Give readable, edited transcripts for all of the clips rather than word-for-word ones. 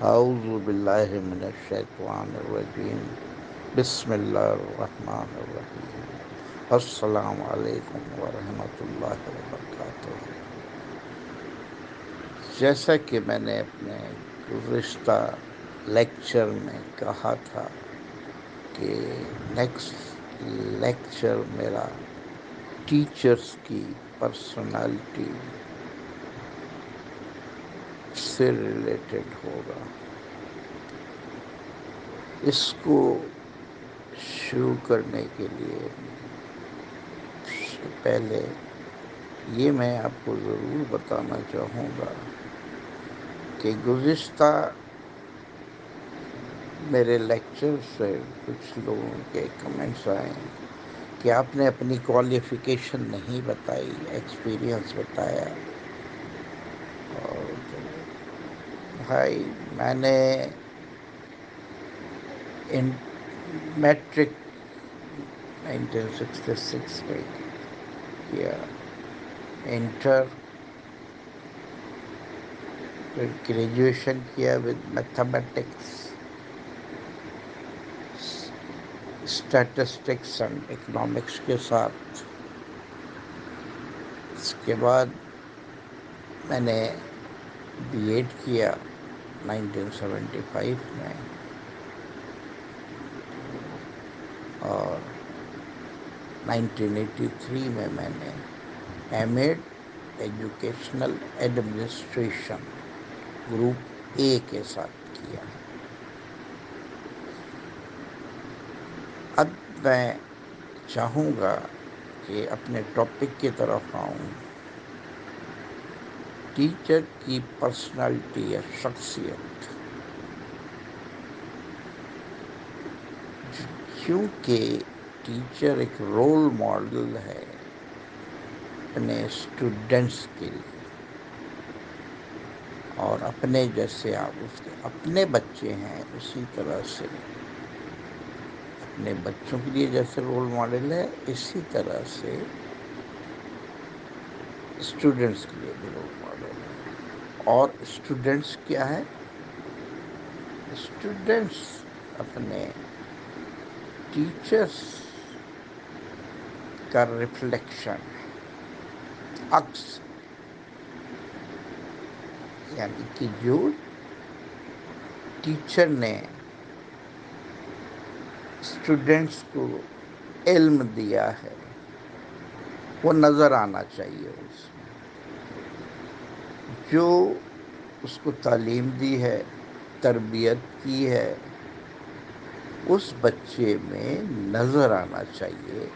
اعوذ باللہ من الشیطان الرجیم بسم اللہ الرحمن الرحیم السلام علیکم ورحمۃ اللہ وبرکاتہ۔ جیسا کہ میں نے اپنے گزشتہ لیکچر میں کہا تھا کہ نیکسٹ لیکچر میرا ٹیچرز کی پرسنالٹی سے ریلیٹڈ ہوگا۔ اس کو شروع کرنے کے لیے پہلے یہ میں آپ کو ضرور بتانا چاہوں گا کہ گزشتہ میرے لیکچر سے کچھ لوگوں کے کمنٹس آئے کہ آپ نے اپنی کوالیفیکیشن نہیں بتائی، ایکسپیرینس بتایا۔ اور تو بھائی میں نے میٹرک 1966 میں کیا، انٹر پھر گریجویشن کیا with mathematics, statistics and economics کے ساتھ۔ اس کے بعد میں نے بی ایڈ کیا 1975 میں، اور 1983 میں نے M Ed educational administration group A کے ساتھ کیا۔ اب میں چاہوں گا کہ اپنے ٹاپک کی طرف آؤں، ٹیچر کی پرسنالٹی یا شخصیت۔ کیونکہ ٹیچر ایک رول ماڈل ہے اپنے اسٹوڈنٹس کے لیے، اور اپنے جیسے آپ اس کے اپنے بچے ہیں اسی طرح سے اپنے بچوں کے لیے جیسے رول ماڈل ہے، اسی طرح سے اسٹوڈنٹس کے لیے بھی رول ماڈل ہے۔ اور اسٹوڈنٹس کیا ہے؟ اسٹوڈنٹس اپنے ٹیچرس کا ریفلیکشن ہے، عکس، یعنی کہ جو ٹیچر نے اسٹوڈنٹس کو علم دیا ہے وہ نظر آنا چاہیے اس میں۔ جو اس کو تعلیم دی ہے، تربیت کی ہے، اس بچے میں نظر آنا چاہیے۔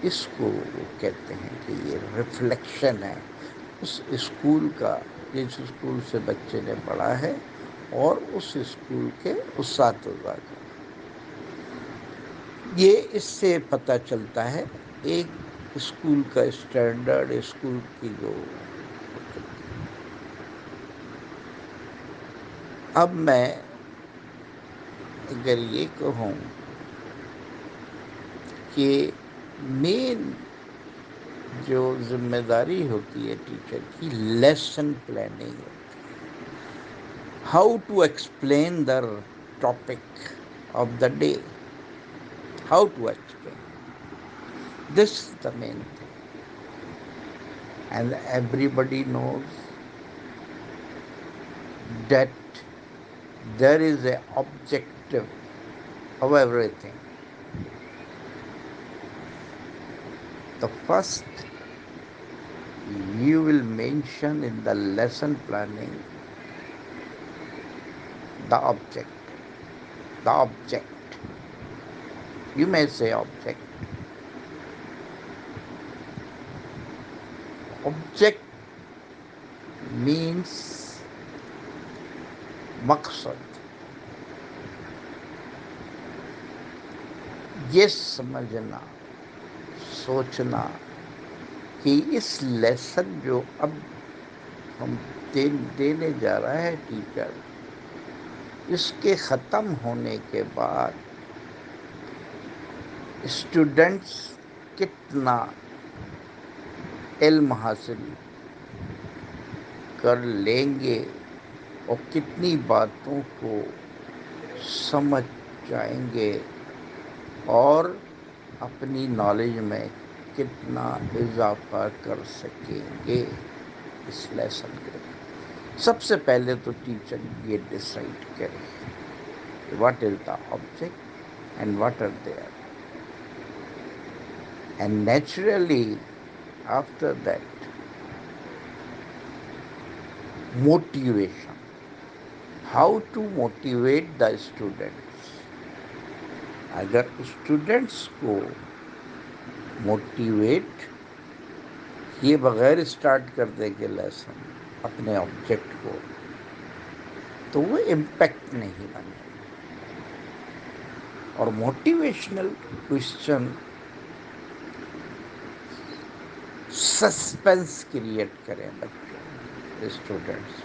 اس کو وہ کہتے ہیں کہ یہ ریفلیکشن ہے اس اسکول کا، جس اسکول سے بچے نے پڑھا ہے، اور اس اسکول کے اساتذہ کا۔ یہ اس سے پتہ چلتا ہے ایک اسکول کا اسٹینڈرڈ، اسکول کی جو ہوتی ہے۔ اب میں اگر یہ کہوں کہ مین جو ذمہ داری ہوتی ہے ٹیچر کی، لیسن پلاننگ ہوتی ہے، how to explain the topic of the day, how to explain, this is the main thing, and everybody knows that there is a objective of everything. The first you will mention in the lesson planning the object. The object. You may say object. Object means مقصد۔ یہ سمجھنا، سوچنا کہ اس lesson جو اب ہم دینے جا رہا ہے ٹیچر، اس کے ختم ہونے کے بعد اسٹوڈنٹس کتنا علم حاصل کر لیں گے اور کتنی باتوں کو سمجھ جائیں گے اور اپنی نالج میں کتنا اضافہ کر سکیں گے اس لیسن کے. سب سے پہلے تو ٹیچر یہ ڈیسائڈ کرے what is the object and what are there. And naturally, after that, motivation. How to motivate the students. اگر اسٹوڈنٹس کو موٹیویٹ یہ بغیر اسٹارٹ کر دیں گے لیسن اپنے آبجیکٹ کو تو وہ امپیکٹ نہیں بنے. اور موٹیویشنل کوشچن سسپینس کریٹ کریں بچوں اسٹوڈنٹس.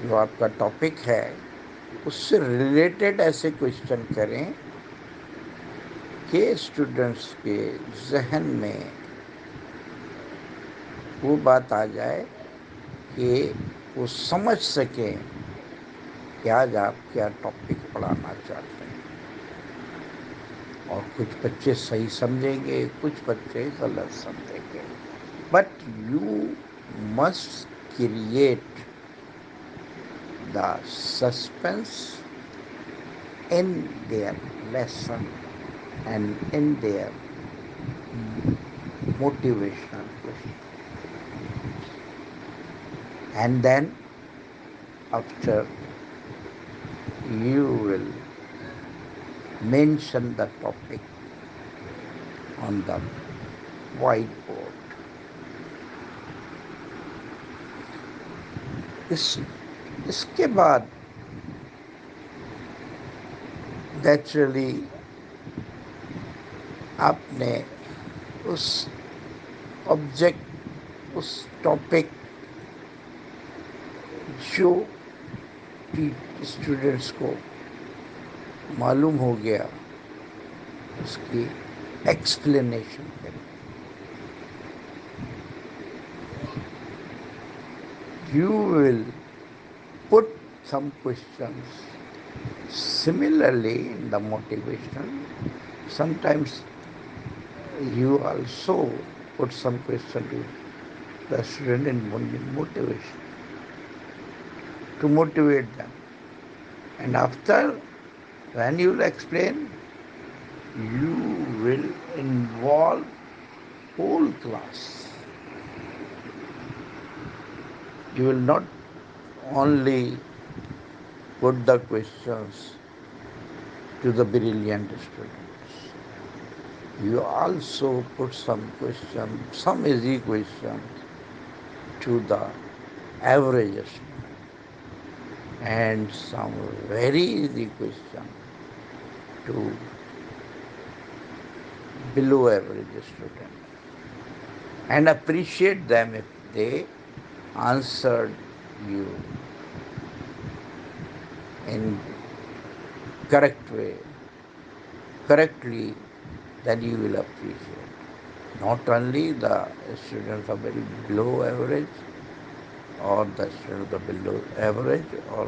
جو آپ کا ٹاپک ہے اس سے ریلیٹڈ ایسے کوشچن کریں کہ اسٹوڈنٹس کے ذہن میں وہ بات آ جائے کہ وہ سمجھ سکیں کہ آج آپ کیا ٹاپک پڑھانا چاہتے ہیں. اور کچھ بچے صحیح سمجھیں گے, کچھ بچے غلط سمجھیں گے. But you must create the suspense in their lesson and in their motivational question. And then after you will mention the topic on the whiteboard. اس کے بعد نیچرلی آپ نے اس آبجیکٹ اس ٹاپک جو اسٹوڈنٹس کو معلوم ہو گیا اس کی ایکسپلینیشن کریں. You will put some questions similarly in the motivation. Sometimes you also put some question to the student in motivation to motivate them. And after, when you will explain, you will involve whole class. You will not only put the questions to the brilliant students. You also put some questions, some easy questions to the average student and some very easy question to below average student, and appreciate them if they answered you in correct way, correctly, then you will appreciate. Not only the students are very below average or the students are below average, or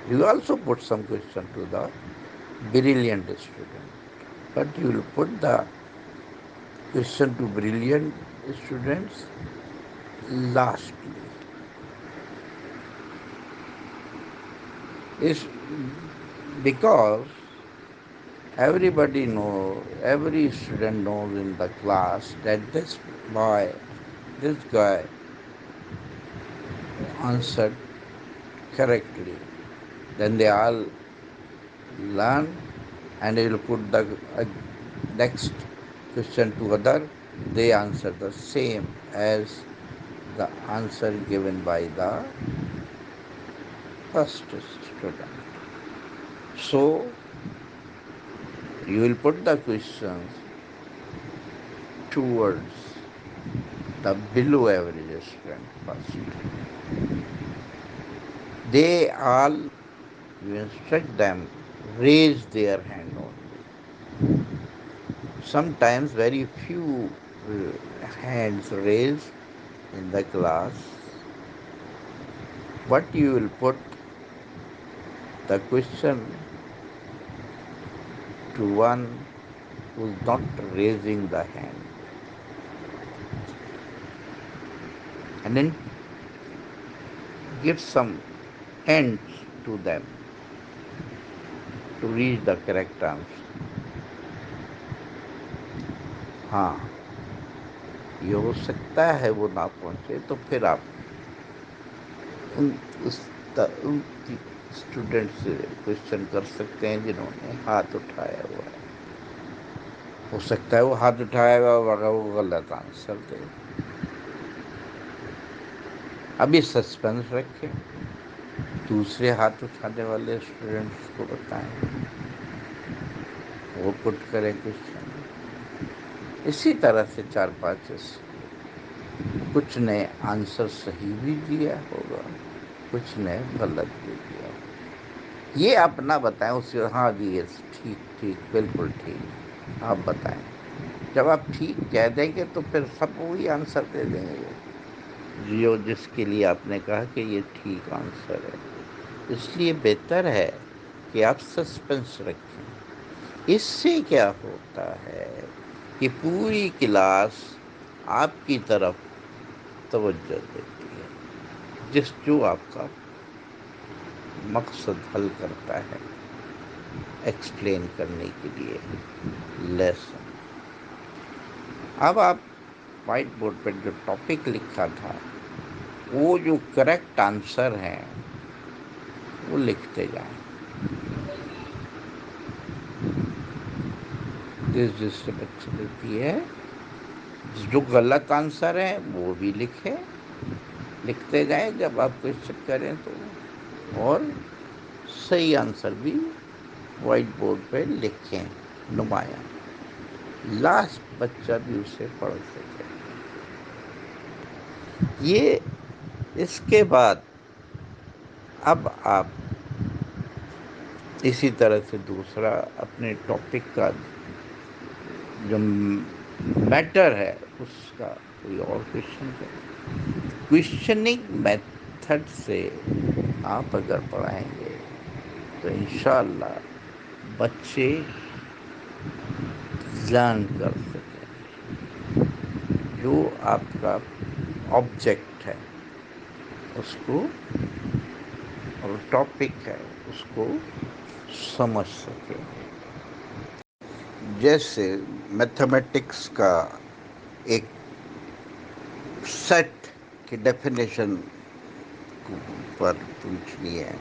you also put some question to the brilliant student, but you will put the question to brilliant students lastly. It's because every student knows in the class that this guy answered correctly. Then they all learn and they will put the next question to other. They answer the same as the answer given by the first student. So you will put the questions towards the below average student first. They all, you instruct them, raise their hand only. Sometimes very few hands raised in the class, But you will put the question to one who's not raising the hand, and then give some hints to them to reach the correct answer. ہاں، یہ ہو سکتا ہے وہ نہ پہنچے، تو پھر آپ ان اس ان اسٹوڈنٹ سے کوشچن کر سکتے ہیں جنہوں نے ہاتھ اٹھایا ہوا ہے. ہو سکتا ہے وہ ہاتھ اٹھایا ہوا مگر وہ غلط آنسر دے. ابھی سسپینس رکھیں، دوسرے ہاتھ اٹھانے والے اسٹوڈنٹس کو بتائیں، وہ پٹ کریں کوشچن. اسی طرح سے 4-5 کچھ نے آنسر صحیح بھی دیا ہوگا، کچھ نے غلط بھی دیا ہوگا. یہ آپ نہ بتائیں اس سے، ہاں جی یس ٹھیک ٹھیک بالکل ٹھیک، آپ بتائیں. جب آپ ٹھیک کہہ دیں گے تو پھر سب وہی آنسر دے دیں گے جو جس کے لیے آپ نے کہا کہ یہ ٹھیک آنسر ہے. اس لیے بہتر ہے کہ آپ سسپینس رکھیں. اس سے کیا ہوتا ہے کہ پوری کلاس آپ کی طرف توجہ دیتی ہے، جو آپ کا مقصد حل کرتا ہے ایکسپلین کرنے کے لیے لیسن. اب آپ وائٹ بورڈ پہ جو ٹاپک لکھا تھا، وہ جو کریکٹ آنسر ہیں وہ لکھتے جائیں. جس سے بچے دیتی ہے، جو غلط آنسر ہے وہ بھی لکھتے جائیں جب آپ کوشچن کریں تو، اور صحیح آنسر بھی وائٹ بورڈ پہ لکھیں نمایاں، لاسٹ بچہ بھی اسے پڑھ سکے. یہ اس کے بعد اب آپ اسی طرح سے دوسرا اپنے ٹاپک کا جو میٹر ہے اس کا کوئی اور کوشچن کریں. کوشچننگ میتھڈ سے آپ اگر پڑھائیں گے تو انشاءاللہ بچے لرن کر سکیں گے. جو آپ کا آبجیکٹ ہے اس کو، اور ٹاپک ہے اس کو سمجھ سکیں گے. جیسے میتھمیٹکس کا ایک سیٹ کی ڈیفینیشن پر پوچھنی ہے.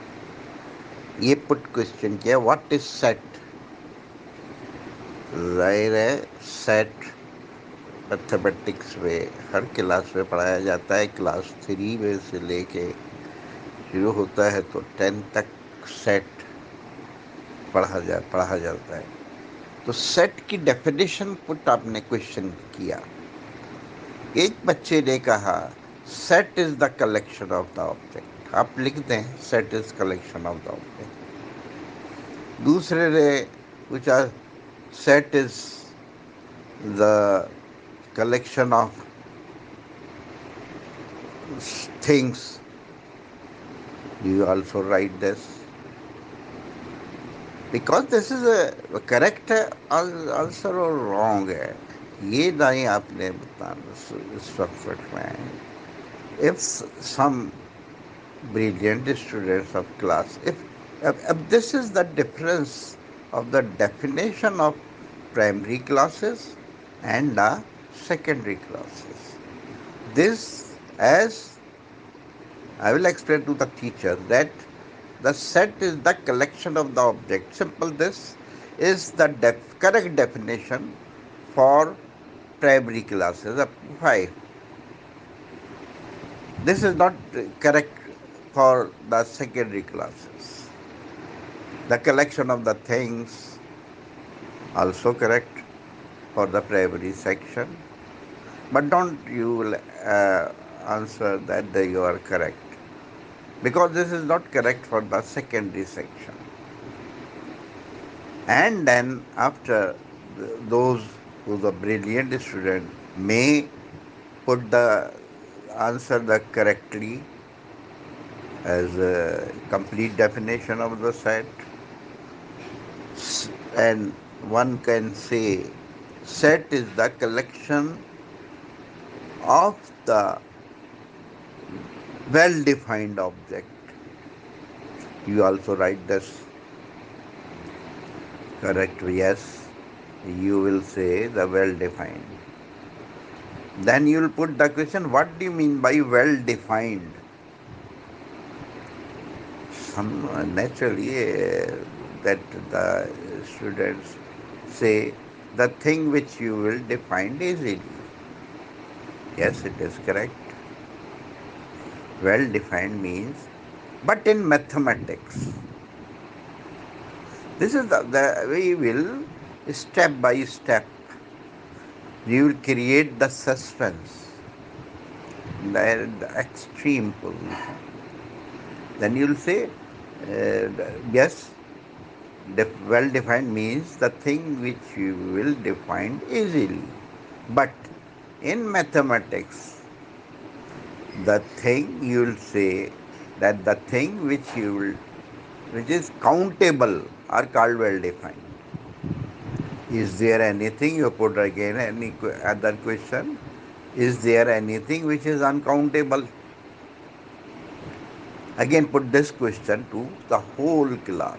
یہ پٹ کوشچن کیا، واٹ از سیٹ؟ ظاہر ہے سیٹ میتھمیٹکس میں ہر کلاس میں پڑھایا جاتا ہے. کلاس 3 میں سے لے کے شروع ہوتا ہے تو 10 تک سیٹ پڑھا جاتا ہے. تو سیٹ کی ڈیفینیشن پٹ آپ نے کوشچن کیا. ایک بچے نے کہا set is the collection of the object. آپ لکھ دیں set is collection of the object. دوسرے نے پوچھا set is the collection of things. You also write this because this is a correct answer اور رانگ ہے. یہ نہیں آپ نے بتانا اس وقت رکھنا ہے. If some brilliant students of class, if this is the difference of the definition of primary classes and the secondary classes. This, as I will explain to the teacher, that the set is the collection of the object. Simple. This is the correct definition for primary classes up to 5. This is not correct for the secondary classes. The collection of the things also correct for the primary section. But don't you answer that you are correct, because this is not correct for the secondary section. And then after, those who the brilliant student may put the answer the correctly, as a complete definition of the set. And one can say set is the collection of the well defined object. You also write this correct? Yes, you will say the well defined. Then you will put the question, what do you mean by well defined? Some naturally that the students say the thing which you will define easily. Yes, it is correct. Well defined means, but in mathematics, this is the we will step by step. You will create the suspense, the extreme position. Then you will say, yes, well defined means the thing which you will define easily. But in mathematics, the thing you will say that the thing which you will, which is countable are called well defined. Is there anything, you put again any other question, is there anything which is uncountable? Again put this question to the whole class.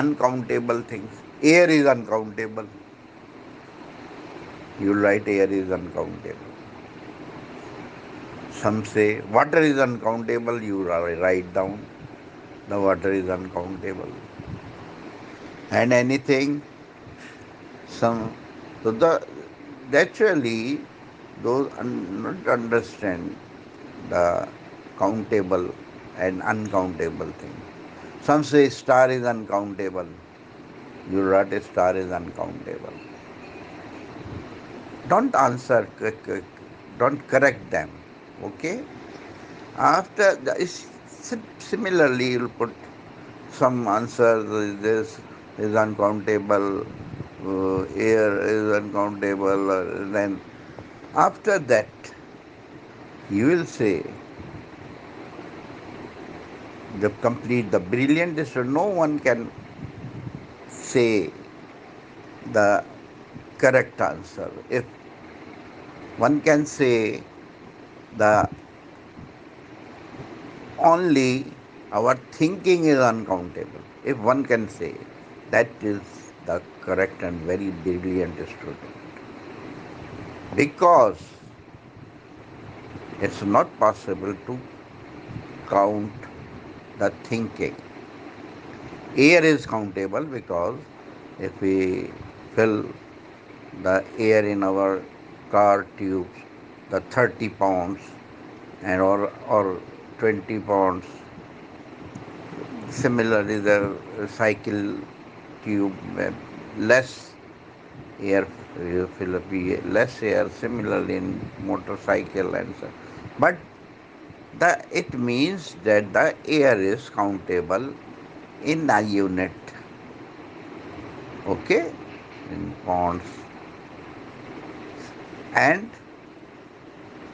uncountable things. Air is uncountable. You write air is uncountable. Some say water is uncountable. You write down the water is uncountable. And anything, some, so the naturally those not understand the countable and uncountable thing. Some say star is uncountable. You write a star is uncountable. Don't answer, don't correct them. Okay? After similarly, you'll put some answer. This is uncountable. Air is uncountable. Then after that, you will say the complete, the brilliant is no one can say the correct answer. If one can say the only our thinking is uncountable. If one can say that is the correct and very brilliant student. Because it's not possible to count the thinking. Air is countable because if we fill the air in our car tubes, the 30 pounds and or 20 pounds. Similarly, the cycle tube, less air, you fill up less air. Similarly, in motorcycle and so. But it means that the air is countable in a unit. Okay, in pounds. And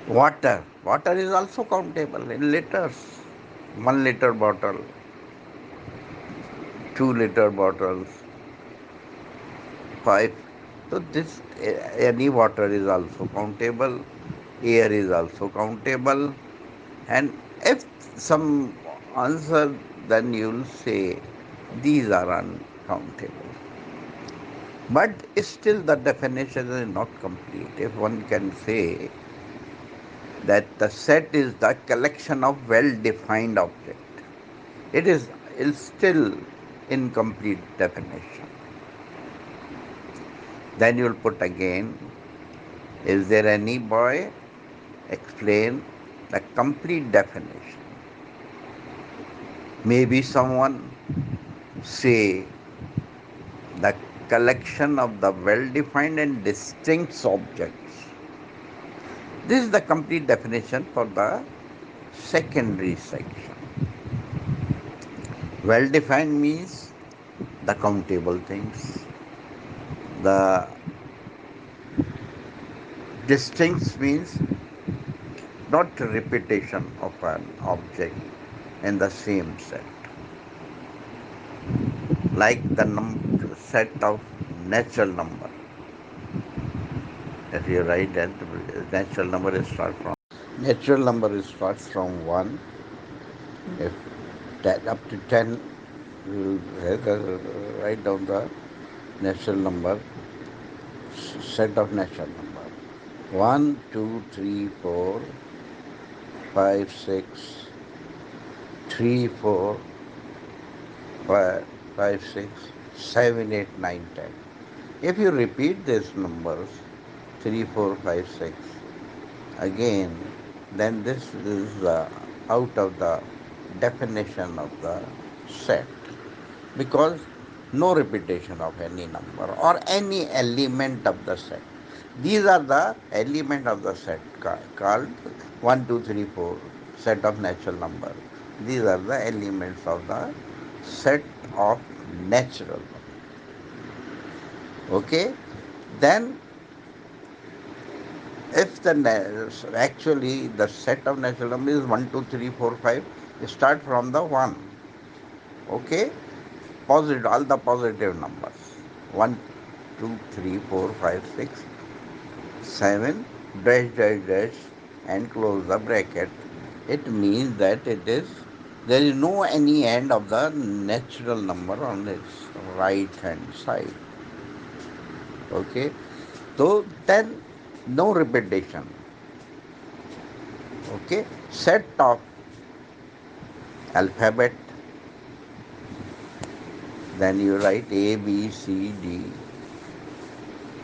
water is also countable in liters. 1 liter bottle, 2 liter bottles, five. So this any water is also countable, air is also countable, and if some answer, then you'll say these are uncountable. But still the definition is not complete. If one can say that the set is the collection of well-defined objects, it is still incomplete definition. Then you'll put again, is there any boy? Explain the complete definition. Maybe someone say the collection of the well-defined and distinct objects. This is the complete definition for the secondary section. Well-defined means the countable things. The distinct means not repetition of an object in the same set, like the set of natural number. If you write that natural number is starts from 1. If that up to 10, you will write down the natural number, set of natural number. 1, 2, 3, 4, 5, 6, 3, 4, 5, 5, 6, 7, 8, 9, 10. If you repeat these numbers, 3, 4, 5, 6, again, then this is out of the definition of the set, because no repetition of any number or any element of the set. These are the element of the set called 1, 2, 3, 4 set of natural number. These are the elements of the set of natural number. Okay, then if the actually the set of natural number is 1, 2, 3, 4, 5, you start from the 1. Okay, positive, all the positive numbers, 1, 2, 3, 4, 5, 6, 7, dash dash dash, and close the bracket. It means that there is no any end of the natural number on its right hand side. Okay, so then no repetition. Okay, set of alphabet, then you write A, B, C, D,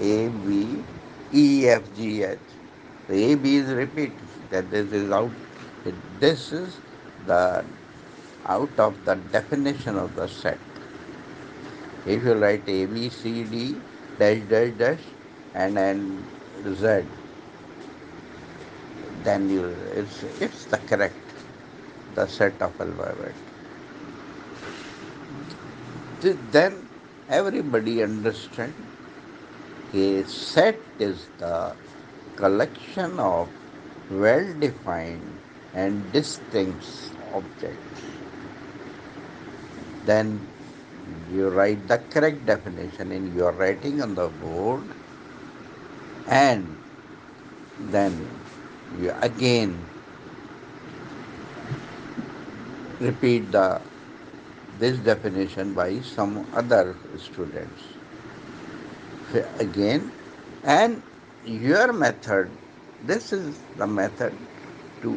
A, B, E, F, G, H. So A, B is repeat, that this is out. This is the out of the definition of the set. If you write A, B, C, D, dash, dash, dash, and then Z, then it's the correct, the set of alphabet. Then everybody understand a set is the collection of well-defined and distinct objects. Then you write the correct definition in your writing on the board, and then you again repeat this definition by some other students again. And your method, this is the method to,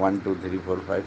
1, 2, 3, 4, 5,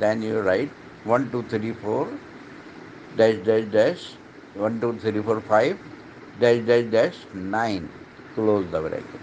then you write 1 2 3 4 dash dash dash 1 2 3 4 5 dash dash dash 9 close the bracket.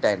10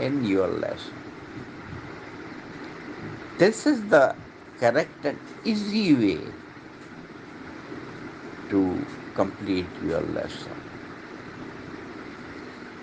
in your lesson. This is the correct and easy way to complete your lesson.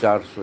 400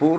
4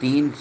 3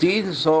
300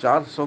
400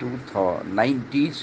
1990s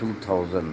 2000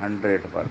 100%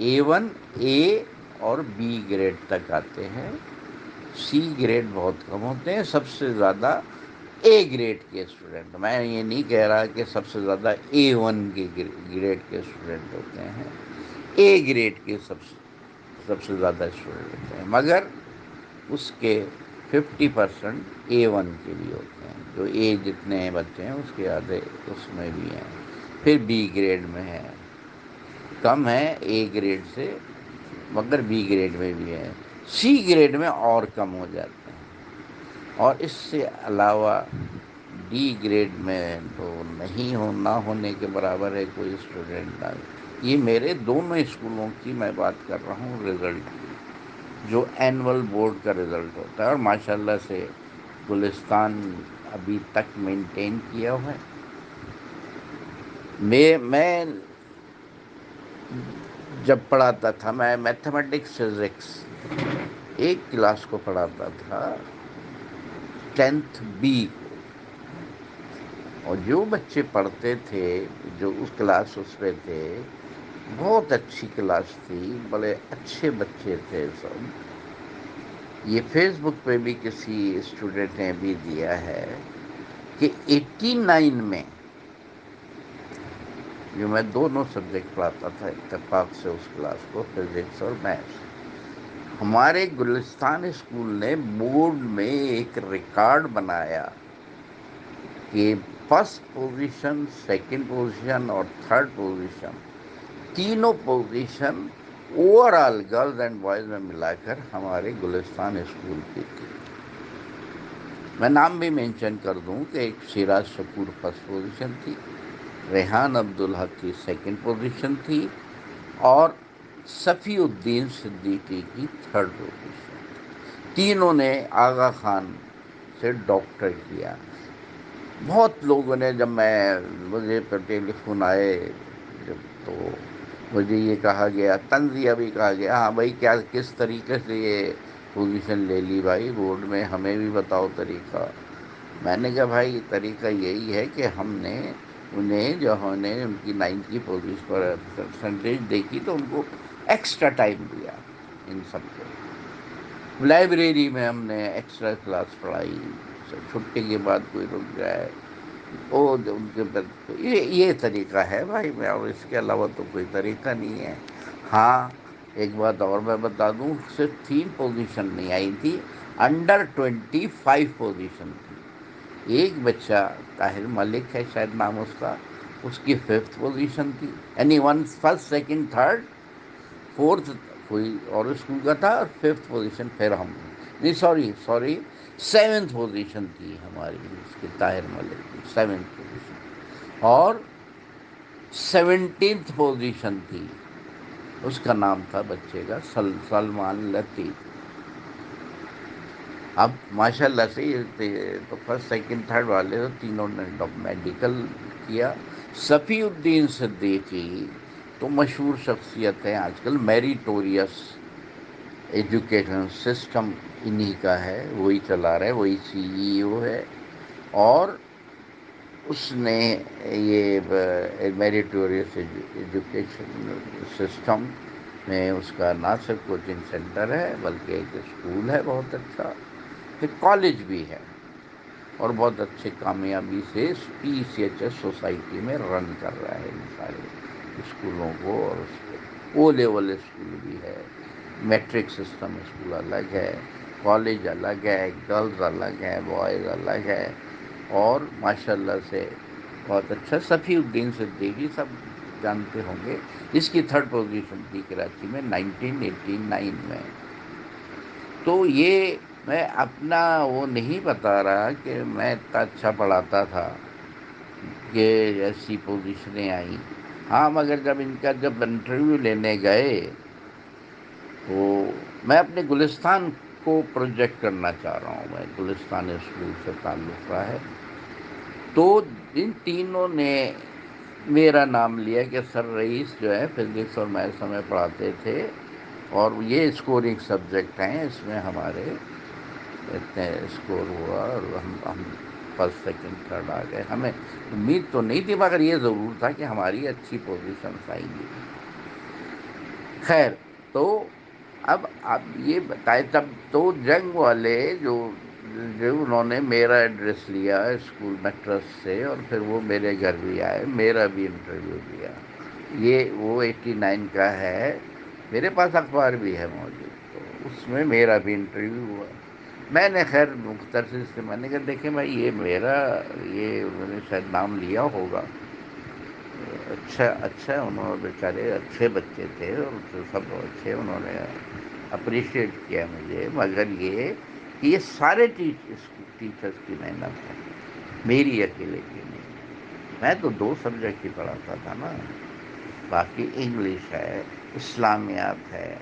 A1 A اور B grade تک آتے ہیں. C grade بہت کم ہوتے ہیں. سب سے زیادہ A grade کے اسٹوڈنٹ، میں یہ نہیں کہہ رہا کہ سب سے زیادہ A1 کے گریڈ کے اسٹوڈنٹ ہوتے ہیں، اے گریڈ کے سب سے زیادہ اسٹوڈنٹ ہوتے ہیں، مگر اس کے 50% A1 کے بھی ہوتے ہیں. جو اے جتنے بچے ہیں اس کے آدھے اس میں بھی ہیں. پھر بی گریڈ میں ہے، کم ہے اے گریڈ سے، مگر بی گریڈ میں بھی ہے. سی گریڈ میں اور کم ہو جاتے ہیں. اور اس سے علاوہ ڈی گریڈ میں تو نہیں نہ ہونے کے برابر ہے کوئی اسٹوڈنٹ. یہ میرے دونوں اسکولوں کی میں بات کر رہا ہوں رزلٹ کی، جو اینول بورڈ کا رزلٹ ہوتا ہے. اور ماشاء اللہ سے گلستان ابھی تک مینٹین کیا ہوا ہے. میں جب پڑھاتا تھا، میں میتھمیٹکس فزکس ایک کلاس کو پڑھاتا تھا، 10th B کو. اور جو بچے پڑھتے تھے، جو اس کلاس اس پہ تھے، بہت اچھی کلاس تھی، بڑے اچھے بچے تھے سب. یہ فیس بک پہ بھی کسی اسٹوڈنٹ نے بھی دیا ہے کہ 89 میں، جو میں دونوں سبجیکٹ پڑھاتا تھا اتفاق سے اس کلاس کو، فزکس اور میتھس، ہمارے گلستان اسکول نے بورڈ میں ایک ریکارڈ بنایا کہ فرسٹ پوزیشن، سیکنڈ پوزیشن اور تھرڈ پوزیشن، تینوں position over all girls and boys میں ملا کر ہمارے گلستان اسکول کی تھی. میں نام بھی مینشن کر دوں کہ ایک شیراز شکور فرسٹ پوزیشن تھی، ریحان عبدالحق کی سیکنڈ پوزیشن تھی، اور صفی الدین صدیقی کی تھرڈ پوزیشن. تینوں نے آغا خان سے ڈاکٹر کیا. بہت لوگوں نے، جب مجھے ٹیلی فون آئے جب، تو مجھے یہ کہا گیا، تنزیہ بھی کہا گیا، ہاں بھائی کیا کس طریقے سے یہ پوزیشن لے لی بھائی بورڈ میں، ہمیں بھی بتاؤ طریقہ. میں نے کہا بھائی طریقہ یہی ہے کہ ہم نے انہیں، جو ہم نے ان کی 90 پرسنٹیج دیکھی تو ان کو ایکسٹرا ٹائم دیا. ان سب کو لائبریری میں ہم نے ایکسٹرا کلاس پڑھائی. چھٹی کے بعد کوئی رک جائے وہ ان کے یہ طریقہ ہے بھائی میں، اور اس کے علاوہ تو کوئی طریقہ نہیں ہے. ہاں ایک بات اور میں بتا دوں، صرف 3 پوزیشن نہیں آئی تھی، انڈر 25 پوزیشن تھی. ایک بچہ طاہر ملک ہے شاید نام اس کا، اس کی 5th پوزیشن تھی، یعنی فرسٹ سیکنڈ تھرڈ فورتھ کوئی اور اسکول کا تھا، اور 5th پوزیشن پھر ہم، نہیں سوری 7th پوزیشن تھی ہماری اس کی، طاہر ملک کی 7th پوزیشن. اور 17th پوزیشن تھی، اس کا نام تھا بچے کا سلمان لطیف. اب ماشاء اللہ سے یہ تو فرسٹ سیکنڈ تھرڈ والے تو تینوں نے میڈیکل کیا. صفی الدین صدیقی تو مشہور شخصیت ہے آج کل، میریٹوریس ایجوکیشن سسٹم انہی کا ہے، وہی چلا رہا ہے، وہی CEO ہے. اور اس نے یہ میریٹوریس ایجوکیشن سسٹم میں اس کا نہ صرف کوچنگ سینٹر ہے بلکہ ایک اسکول ہے بہت اچھا، پھر کالج بھی ہے، اور بہت اچھے کامیابی سے PCHS سوسائٹی میں رن کر رہا ہے ان سارے اسکولوں کو. اور اس کے او لیول اسکول بھی ہے، میٹرک سسٹم اسکول الگ ہے، کالج الگ ہے، گرلز الگ ہے، بوائز الگ ہے. اور ماشاء اللہ سے بہت اچھا. صفی الدین صدیقی سب جانتے ہوں گے، اس کی 3rd پوزیشن تھی کراچی میں 1989 میں. تو یہ میں اپنا وہ نہیں بتا رہا کہ میں اتنا اچھا پڑھاتا تھا کہ ایسی پوزیشنیں آئیں. ہاں مگر جب انٹرویو لینے گئے تو میں اپنے گلستان کو پروجیکٹ کرنا چاہ رہا ہوں، میں گلستان اسکول سے تعلق رہا ہے. تو ان تینوں نے میرا نام لیا کہ سر رئیس جو ہے فزکس اور میتھس ہمیں پڑھاتے تھے، اور یہ اسکورنگ سبجیکٹ ہیں، اس میں ہمارے اتنے اسکور ہوا اور ہم فرسٹ سیکنڈ تھرڈ آ گئے. ہمیں امید تو نہیں تھی، مگر یہ ضرور تھا کہ ہماری اچھی پوزیشنس آئیں گی. خیر، تو اب آپ یہ بتائیں، تب تو جنگ والے جو جو انہوں نے میرا ایڈریس لیا اسکول میں ٹرسٹ سے، اور پھر وہ میرے گھر بھی آئے، میرا بھی انٹرویو لیا، یہ وہ 89 کا ہے، میرے پاس اخبار بھی ہے موجود، تو اس میں میرا بھی انٹرویو ہوا۔ میں نے خیر مختصر سے میں نے کہا دیکھیں بھائی یہ میرا، یہ انہوں نے شاید نام لیا ہوگا، اچھا اچھا انہوں نے بیچارے اچھے بچے تھے، اور سب اچھے، انہوں نے اپریشیٹ کیا مجھے، مگر یہ کہ یہ سارے ٹیچرس کی محنت ہے، میری اکیلے کی نہیں۔ میں تو 2 سبجیکٹ ہی پڑھاتا تھا نا، باقی انگلش ہے، اسلامیات ہے۔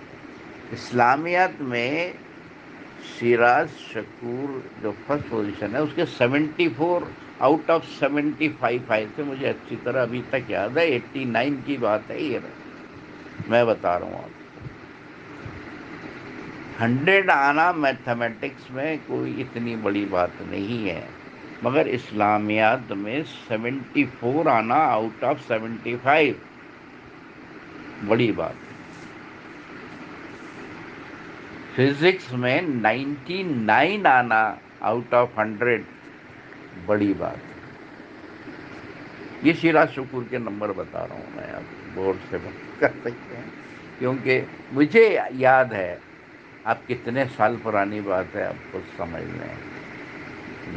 اسلامیات میں شیراز شکور جو فرسٹ پوزیشن ہے، اس کے 74 آؤٹ آف 75 آئے تھے، مجھے اچھی طرح ابھی تک یاد ہے، 89 کی بات ہے یہ، میں بتا رہا ہوں آپ کو۔ 100 آنا میتھمیٹکس میں کوئی اتنی بڑی بات نہیں ہے، مگر اسلامیات میں 74 آنا آؤٹ آف 75 بڑی بات ہے۔ فزکس میں 99 آنا آؤٹ آف 100 بڑی بات ہے۔ یہ شیراز شکور کے نمبر بتا رہا ہوں میں، اب بورڈ سے بات کر سکتے ہیں، کیونکہ مجھے یاد ہے، آپ کتنے سال پرانی بات ہے آپ کو سمجھ لیں،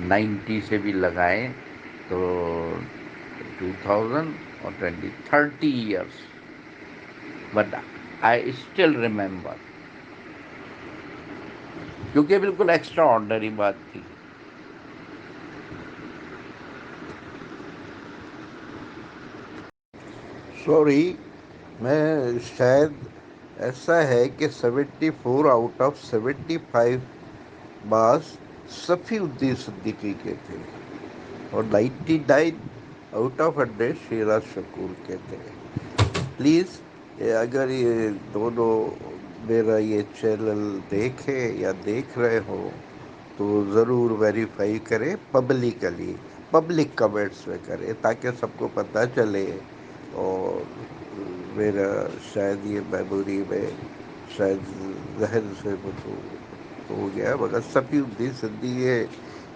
90 سے بھی لگائیں تو 2000 اور 30 years, but I still remember, کیونکہ بالکل ایکسٹرا آرڈنری بات تھی۔ سوری، میں شاید ایسا ہے کہ 74 آؤٹ آف 75 باس صفی الدین صدیقی کے تھے، اور 99 آؤٹ آف 100 شیراز شکور کے تھے۔ پلیز اگر یہ دونوں میرا یہ چینل دیکھیں یا دیکھ رہے ہو تو ضرور ویریفائی کریں، پبلکلی، پبلک کمنٹس میں کریں، تاکہ سب کو پتہ چلے، اور میرا شاید یہ میموری میں شاید ذہن سے کچھ ہو گیا، مگر صفی الدین صدیقی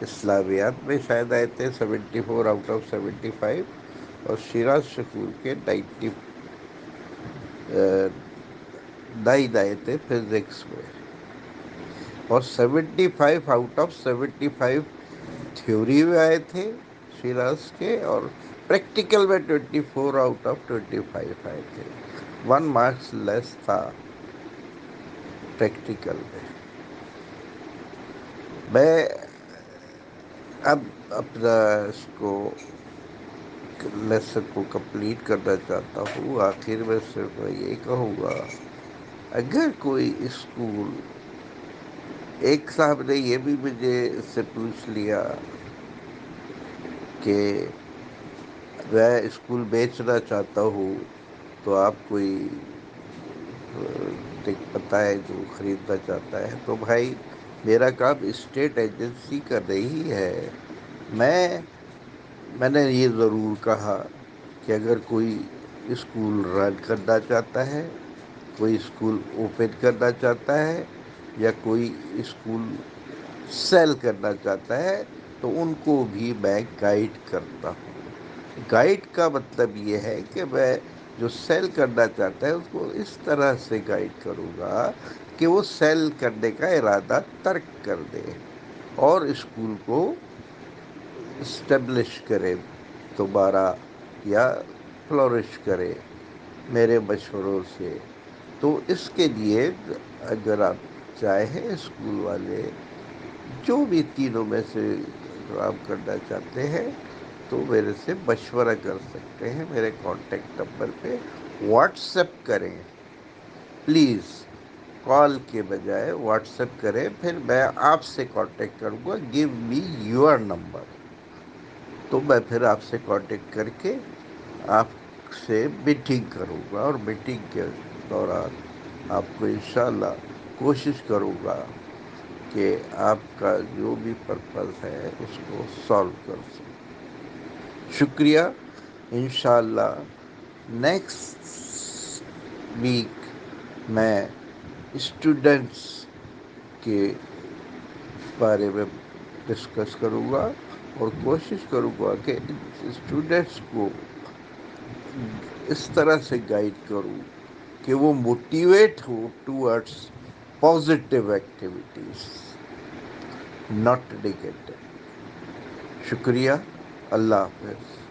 اسلامیات میں شاید آئے تھے 74 آؤٹ آف 75، اور شیراز شکور کے 99 آئے تھے فزکس میں، اور 75 آؤٹ آف 75 تھیوری میں آئے تھے شیراز کے، اور پریکٹیکل میں 24 آؤٹ آف 25 آئے تھے، 1 مارکس لیس تھا پریکٹیکل میں۔ میں اب اپنا اس کو لیسن کو کمپلیٹ کرنا چاہتا ہوں، آخر میں صرف میں یہ کہوں گا، اگر کوئی اسکول، ایک صاحب نے یہ بھی مجھے اس سے پوچھ لیا کہ میں اسکول بیچنا چاہتا ہوں، تو آپ کوئی بتائے جو خریدنا چاہتا ہے، تو بھائی میرا کام اسٹیٹ ایجنسی کا نہیں ہے، میں نے یہ ضرور کہا کہ اگر کوئی اسکول رن کرنا چاہتا ہے، کوئی اسکول اوپن کرنا چاہتا ہے، یا کوئی اسکول سیل کرنا چاہتا ہے، تو ان کو بھی میں گائیڈ کرتا ہوں۔ گائیڈ کا مطلب یہ ہے کہ میں جو سیل کرنا چاہتا ہے اس کو اس طرح سے گائیڈ کروں گا کہ وہ سیل کرنے کا ارادہ ترک کر دے، اور اسکول کو اسٹیبلش کرے دوبارہ، یا فلورش کرے میرے مشوروں سے۔ تو اس کے لیے اگر آپ چاہیں، اسکول والے جو بھی تینوں میں سے کام کرنا چاہتے ہیں، تو میرے سے مشورہ کر سکتے ہیں، میرے کانٹیکٹ نمبر پہ واٹس ایپ کریں، پلیز کال کے بجائے واٹس ایپ کریں، پھر میں آپ سے کانٹیکٹ کروں گا، گیو می یور نمبر، تو میں پھر آپ سے کانٹیکٹ کر کے آپ سے میٹنگ کروں گا، اور میٹنگ کے دوران آپ کو انشاءاللہ کوشش کروں گا کہ آپ کا جو بھی پرپز ہے اس کو سالو کر سکوں۔ شکریہ، انشاءاللہ نیکسٹ ویک میں اسٹوڈنٹس کے بارے میں ڈسکس کروں گا اور کوشش کروں گا کہ اسٹوڈنٹس کو اس طرح سے گائیڈ کروں کہ وہ motivate who towards positive activities, not negative. شکریہ. اللہ حافظ.